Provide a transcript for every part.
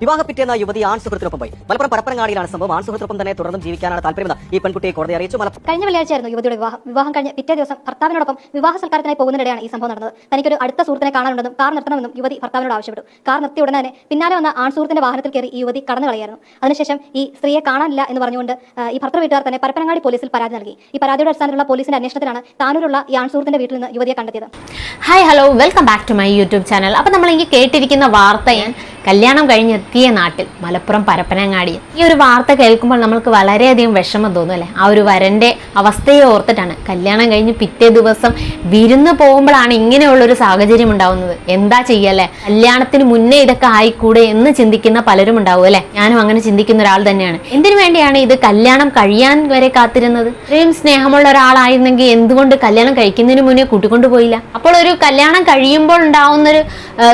വിവാഹ പിറ്റേന്ന യുവതി ആൺ സുഹൃത്തിനൊപ്പം പോയി. മലപ്പുറം പരപ്പനങ്ങാടിയിലാണ് സംഭവം. ആൺ സുഹൃത്തിനൊപ്പം തന്നെ തുടർന്നും ജീവിക്കാനാണ് താല്പര്യമെന്ന് ഈ പെൺകുട്ടിയെ കോടതി അറിയിച്ചു. കഴിഞ്ഞ വെള്ളിയാഴ്ചയായിരുന്നു യുവതിയുടെ വിവാഹം കഴിഞ്ഞ് പിറ്റേ ദിവസം ഭർത്താവിനോടൊപ്പം വിവാഹ സൽക്കാരത്തിനായി പോകുന്നതിനിടെയാണ് ഈ സംഭവം നടന്നത്. തനിക്കൊരു അടുത്ത സുഹൃത്തിനെ കാണാനുണ്ടെന്നും കാർ നിർത്തണമെന്നും യുവതി ഭർത്താവിനോട് ആവശ്യപ്പെട്ടു. കാർ നിർത്തിയ ഉടനെ തന്നെ പിന്നാലെ വന്ന ആൺ സുഹൃത്തിന്റെ വാഹനത്തിൽ കയറി ഈ യുവതി കടന്നു കളയായിരുന്നു. അതിനുശേഷം ഈ സ്ത്രീയെ കാണാനില്ല എന്ന് പറഞ്ഞുകൊണ്ട് ഈ ഭർത്തൃ വീട്ടുകാർ തന്നെ പരപ്പനങ്ങാടി പോലീസിൽ പരാതി നൽകി. ഈ പരാതിയുടെ അടിസ്ഥാനത്തിലുള്ള പോലീസിന്റെ അന്വേഷണത്തിലാണ് താനൂരുള്ള ഈ ആൺ സുഹൃത്തിന്റെ വീട്ടിൽ നിന്ന് യുവതിയെ കണ്ടെത്തിയത്. Hi hello, welcome back to my YouTube channel. അപ്പോൾ നമ്മൾ ഇങ്ങനെ കേട്ടിരിക്കുന്ന വാർത്ത കല്യാണം കഴിഞ്ഞെത്തിയ നാട്ടിൽ മലപ്പുറം പരപ്പനങ്ങാടി. ഈ ഒരു വാർത്ത കേൾക്കുമ്പോൾ നമ്മൾക്ക് വളരെയധികം വിഷമം തോന്നും അല്ലേ? ആ ഒരു വരൻ്റെ അവസ്ഥയെ ഓർത്തിട്ടാണ്. കല്യാണം കഴിഞ്ഞ് പിറ്റേ ദിവസം വിരുന്ന് പോകുമ്പോഴാണ് ഇങ്ങനെയുള്ളൊരു സാഹചര്യം ഉണ്ടാവുന്നത്. എന്താ ചെയ്യല്ലേ? കല്യാണത്തിന് മുന്നേ ഇതൊക്കെ ആയിക്കൂടെ എന്ന് ചിന്തിക്കുന്ന പലരും ഉണ്ടാവും അല്ലേ? ഞാനും അങ്ങനെ ചിന്തിക്കുന്ന ഒരാൾ തന്നെയാണ്. എന്തിനു വേണ്ടിയാണ് ഇത് കല്യാണം കഴിയാൻ വരെ കാത്തിരുന്നത്? ഇത്രയും സ്നേഹമുള്ള ഒരാളായിരുന്നെങ്കിൽ എന്തുകൊണ്ട് കല്യാണം കഴിക്കുന്നതിന് മുന്നേ കൂട്ടിക്കൊണ്ടു പോയില്ല? അപ്പോൾ ഒരു കല്യാണം കഴിയുമ്പോൾ ഉണ്ടാവുന്നൊരു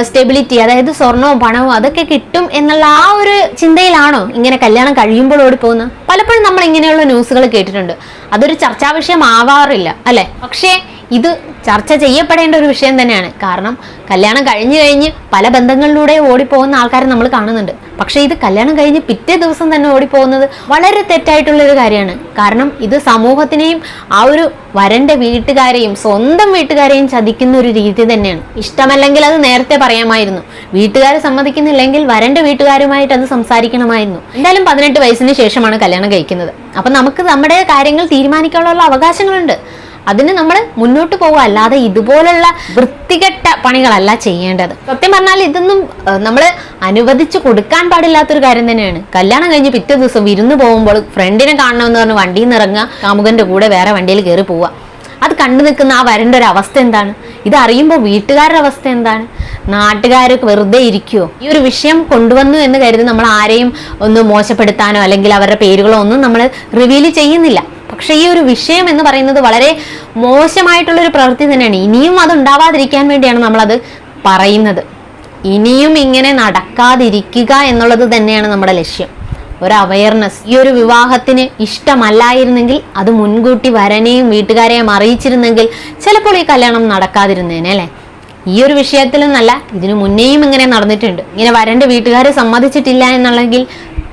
സ്റ്റെബിലിറ്റി, അതായത് സ്വർണവും പണവും അതൊക്കെ കിട്ടും എന്നുള്ള ആ ഒരു ചിന്തയിലാണോ ഇങ്ങനെ കല്യാണം കഴിയുമ്പോൾ ഓടിപ്പോകുന്നത്? പലപ്പോഴും നമ്മൾ ഇങ്ങനെയുള്ള ന്യൂസുകൾ കേട്ടിട്ടുണ്ട്. അതൊരു ചർച്ചാ വിഷയമാവാറില്ല അല്ലെ? പക്ഷേ ഇത് ചർച്ച ചെയ്യപ്പെടേണ്ട ഒരു വിഷയം തന്നെയാണ്. കാരണം കല്യാണം കഴിഞ്ഞ് പല ബന്ധങ്ങളിലൂടെ ഓടിപ്പോകുന്ന ആൾക്കാരെ നമ്മൾ കാണുന്നുണ്ട്. പക്ഷേ ഇത് കല്യാണം കഴിഞ്ഞ് പിറ്റേ ദിവസം തന്നെ ഓടിപ്പോകുന്നത് വളരെ തെറ്റായിട്ടുള്ളൊരു കാര്യമാണ്. കാരണം ഇത് സമൂഹത്തിനെയും ആ ഒരു വരന്റെ വീട്ടുകാരെയും സ്വന്തം വീട്ടുകാരെയും ചതിക്കുന്ന ഒരു രീതി തന്നെയാണ്. ഇഷ്ടമല്ലെങ്കിൽ അത് നേരത്തെ പറയാമായിരുന്നു. വീട്ടുകാർ സമ്മതിക്കുന്നില്ലെങ്കിൽ വരന്റെ വീട്ടുകാരുമായിട്ട് അത് സംസാരിക്കണമായിരുന്നു. എന്തായാലും 18 വയസ്സിന് ശേഷമാണ് കല്യാണം കഴിക്കുന്നത്. അപ്പൊ നമുക്ക് നമ്മുടെ കാര്യങ്ങൾ തീരുമാനിക്കാനുള്ള അവകാശങ്ങളുണ്ട്. അതിന് നമ്മൾ മുന്നോട്ട് പോകുക, അല്ലാതെ ഇതുപോലുള്ള വൃത്തികെട്ട പണികളല്ല ചെയ്യേണ്ടത്. സത്യം പറഞ്ഞാൽ ഇതൊന്നും നമ്മൾ അനുവദിച്ചു കൊടുക്കാൻ പാടില്ലാത്തൊരു കാര്യം തന്നെയാണ്. കല്യാണം കഴിഞ്ഞ് പിറ്റേ ദിവസം വിരുന്ന് പോകുമ്പോൾ ഫ്രണ്ടിനെ കാണണമെന്ന് പറഞ്ഞ് വണ്ടിയിൽ നിന്ന് ഇറങ്ങുക, കാമുകന്റെ കൂടെ വേറെ വണ്ടിയിൽ കയറി പോവുക. അത് കണ്ടു നിൽക്കുന്ന ആ വരൻ്റെ ഒരു അവസ്ഥ എന്താണ്? ഇത് അറിയുമ്പോൾ വീട്ടുകാരുടെ അവസ്ഥ എന്താണ്? നാട്ടുകാർ വെറുതെ ഇരിക്കുമോ? ഈ ഒരു വിഷയം കൊണ്ടുവന്നു എന്ന് കരുതി നമ്മൾ ആരെയും ഒന്ന് മോശപ്പെടുത്താനോ അല്ലെങ്കിൽ അവരുടെ പേരുകളോ ഒന്നും നമ്മൾ റിവീൽ ചെയ്യുന്നില്ല. പക്ഷെ ഈ ഒരു വിഷയം എന്ന് പറയുന്നത് വളരെ മോശമായിട്ടുള്ളൊരു പ്രവൃത്തി തന്നെയാണ്. ഇനിയും അത് ഉണ്ടാവാതിരിക്കാൻ വേണ്ടിയാണ് നമ്മളത് പറയുന്നത്. ഇനിയും ഇങ്ങനെ നടക്കാതിരിക്കുക എന്നുള്ളത് തന്നെയാണ് നമ്മുടെ ലക്ഷ്യം. ഒരു അവയർനെസ്. ഈ ഒരു വിവാഹത്തിന് ഇഷ്ടമല്ലായിരുന്നെങ്കിൽ അത് മുൻകൂട്ടി വരനെയും വീട്ടുകാരെയും അറിയിച്ചിരുന്നെങ്കിൽ ചിലപ്പോൾ ഈ കല്യാണം നടക്കാതിരുന്നേനെ അല്ലേ? ഈ ഒരു വിഷയത്തിലെന്നല്ല, ഇതിനു മുന്നേയും ഇങ്ങനെ നടന്നിട്ടുണ്ട്. ഇങ്ങനെ വരന്റെ വീട്ടുകാരെ സമ്മതിച്ചിട്ടില്ല എന്നുണ്ടെങ്കിൽ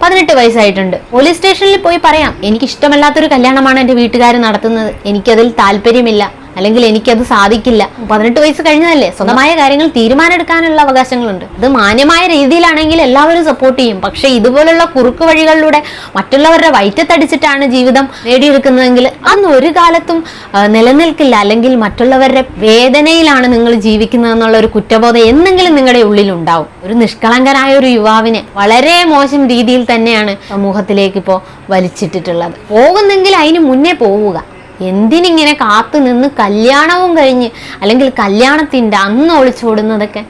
18 വയസ്സായിട്ടുണ്ട്. പോലീസ് സ്റ്റേഷനിൽ പോയി പറയാം, എനിക്ക് ഇഷ്ടമല്ലാത്തൊരു കല്യാണമാണ് എൻ്റെ വീട്ടുകാർ നടത്തുന്നത്, എനിക്കതിൽ താല്പര്യമില്ല, അല്ലെങ്കിൽ എനിക്കത് സാധിക്കില്ല. 18 വയസ്സ് കഴിഞ്ഞതല്ലേ, സ്വന്തമായ കാര്യങ്ങൾ തീരുമാനമെടുക്കാനുള്ള അവകാശങ്ങളുണ്ട്. ഇത് മാന്യമായ രീതിയിലാണെങ്കിൽ എല്ലാവരും സപ്പോർട്ട് ചെയ്യും. പക്ഷെ ഇതുപോലുള്ള കുറുക്കു വഴികളിലൂടെ മറ്റുള്ളവരുടെ വയറ്റത്തടിച്ചിട്ടാണ് ജീവിതം നേടിയെടുക്കുന്നതെങ്കിൽ അന്ന് ഒരു കാലത്തും നിലനിൽക്കില്ല. അല്ലെങ്കിൽ മറ്റുള്ളവരുടെ വേദനയിലാണ് നിങ്ങൾ ജീവിക്കുന്നത് എന്നുള്ള ഒരു കുറ്റബോധം എന്തെങ്കിലും നിങ്ങളുടെ ഉള്ളിൽ ഉണ്ടാവും. ഒരു നിഷ്കളങ്കനായ ഒരു യുവാവിനെ വളരെ മോശം രീതിയിൽ തന്നെയാണ് സമൂഹത്തിലേക്ക് ഇപ്പോൾ വലിച്ചിട്ടിട്ടുള്ളത്. പോകുന്നെങ്കിൽ അതിന് മുന്നേ പോവുക. എന്തിനിങ്ങനെ കാത്തു നിന്ന് കല്യാണവും കഴിഞ്ഞ് അല്ലെങ്കിൽ കല്യാണത്തിന്റെ അന്ന് ഒളിച്ചോടുന്നതൊക്കെ?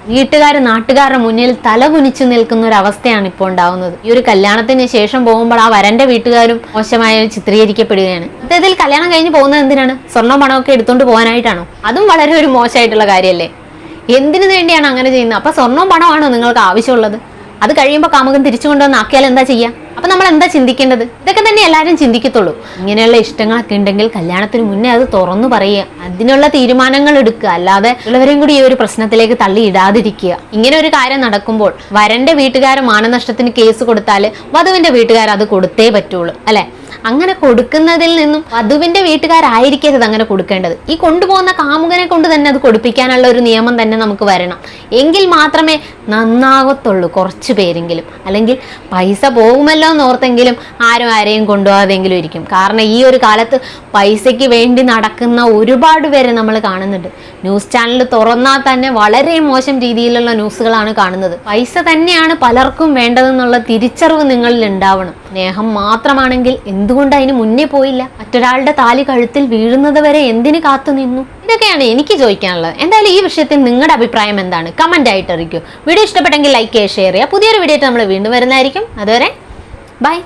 നാട്ടുകാരുടെ മുന്നിൽ തല കുനിച്ചു നിൽക്കുന്ന ഒരു അവസ്ഥയാണ് ഇപ്പോൾ ഉണ്ടാവുന്നത്. ഈ ഒരു കല്യാണത്തിന് ശേഷം പോകുമ്പോൾ ആ വരന്റെ വീട്ടുകാരും മോശമായി ചിത്രീകരിക്കപ്പെടുകയാണ്. ഇതിൽ കല്യാണം കഴിഞ്ഞ് പോകുന്നത് എന്തിനാണ്? സ്വർണ്ണം പണമൊക്കെ എടുത്തോണ്ട് പോകാനായിട്ടാണോ? അതും വളരെ ഒരു മോശമായിട്ടുള്ള കാര്യമല്ലേ? എന്തിനു വേണ്ടിയാണ് അങ്ങനെ ചെയ്യുന്നത്? അപ്പൊ സ്വർണ്ണവും പണമാണോ നിങ്ങൾക്ക് ആവശ്യമുള്ളത്? അത് കഴിയുമ്പോൾ കാമുകൻ തിരിച്ചു കൊണ്ടുവന്ന് ആക്കിയാൽ എന്താ ചെയ്യുക? അപ്പൊ നമ്മൾ എന്താ ചിന്തിക്കേണ്ടത്? ഇതൊക്കെ തന്നെ എല്ലാവരും ചിന്തിക്കത്തുള്ളൂ. ഇങ്ങനെയുള്ള ഇഷ്ടങ്ങളൊക്കെ ഉണ്ടെങ്കിൽ കല്യാണത്തിന് മുന്നേ അത് തുറന്നു പറയുക, അതിനുള്ള തീരുമാനങ്ങൾ എടുക്കുക. അല്ലാതെ ഉള്ളവരെയും കൂടി ഈ ഒരു പ്രശ്നത്തിലേക്ക് തള്ളി ഇടാതിരിക്കുക. ഇങ്ങനെ ഒരു കാര്യം നടക്കുമ്പോൾ വരന്റെ വീട്ടുകാർ മാനനഷ്ടത്തിന് കേസ് കൊടുത്താൽ വധുവിന്റെ വീട്ടുകാർ അത് കൊടുത്തേ പറ്റുള്ളൂ അല്ലെ? അങ്ങനെ കൊടുക്കുന്നതിൽ നിന്നും വധുവിന്റെ വീട്ടുകാരായിരിക്കരുത് അങ്ങനെ കൊടുക്കേണ്ടത്. ഈ കൊണ്ടുപോകുന്ന കാമുകനെ കൊണ്ട് തന്നെ അത് കൊടുപ്പിക്കാനുള്ള ഒരു നിയമം തന്നെ നമുക്ക് വരണം. എങ്കിൽ മാത്രമേ നന്നാകത്തുള്ളൂ കുറച്ച് പേരെങ്കിലും. അല്ലെങ്കിൽ പൈസ പോകുമല്ലോ എന്നോർത്തെങ്കിലും ആരെയും കൊണ്ടുപോകാതെങ്കിലും ഇരിക്കും. കാരണം ഈ ഒരു കാലത്ത് പൈസയ്ക്ക് വേണ്ടി നടക്കുന്ന ഒരുപാട് പേരെ നമ്മൾ കാണുന്നുണ്ട്. ന്യൂസ് ചാനൽ തുറന്നാൽ തന്നെ വളരെ മോശം രീതിയിലുള്ള ന്യൂസുകളാണ് കാണുന്നത്. പൈസ തന്നെയാണ് പലർക്കും വേണ്ടതെന്നുള്ള തിരിച്ചറിവ് നിങ്ങളിൽ ഉണ്ടാവണം. സ്നേഹം മാത്രമാണെങ്കിൽ എന്തുകൊണ്ട് അതിന് മുന്നേ പോയില്ല? മറ്റൊരാളുടെ താലി കഴുത്തിൽ വീഴുന്നത് വരെ എന്തിന് കാത്തു നിന്നു? ഇതൊക്കെയാണ് എനിക്ക് ചോദിക്കാനുള്ളത്. എന്തായാലും ഈ വിഷയത്തിൽ നിങ്ങളുടെ അഭിപ്രായം എന്താണ്? കമന്റ് ആയിട്ട് അറിയിക്കൂ. വീഡിയോ ഇഷ്ടപ്പെട്ടെങ്കിൽ ലൈക്ക് ചെയ്യുക, ഷെയർ ചെയ്യുക. പുതിയൊരു വീഡിയോ നമ്മൾ വീണ്ടും വരുന്നതായിരിക്കും. അതുവരെ ബൈ.